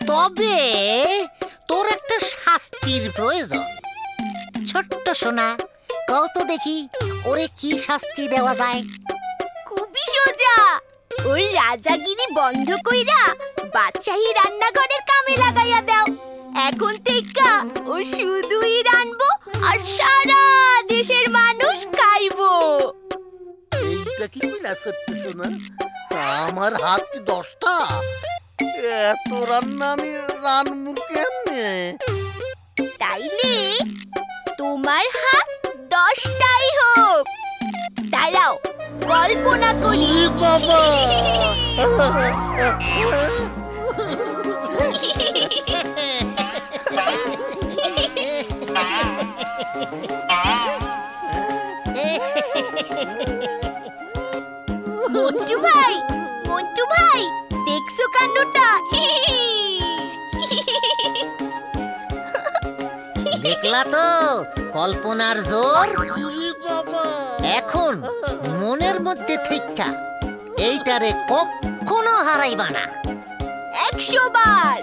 তবে তোর একটা শাস্তির প্রয়োজন। ছোট্ট সোনা, কত দেখি ওরে কি শাস্তি দেওয়া যায়। খুবই সোজা। ওর রাজাগিরি বন্ধ কইরা বাদশাহী রান্নাঘরের কামে লাগাইয়া দাও। এখন থেকে ও শুধুই রানবো আর সারা দেশের মানুষ খাইবো। এইটা কি কইলা ছোট্ট সোনা? আমার হাত কি 10টা? এত রান্না আমি রানবো কেমনে? তাইলে তোমার হাত 10টাই হোক। দাঁড়াও, কল্পনা করি। বাবা মন্টু ভাই, মন্টু ভাই, দেখছো কাণ্ডটা? দেখলা তো কল্পনার জোর। বাবা এখন মনের মধ্যে ঠিকঠাক এইটারে কখনো হারাইবা না। 100 বার।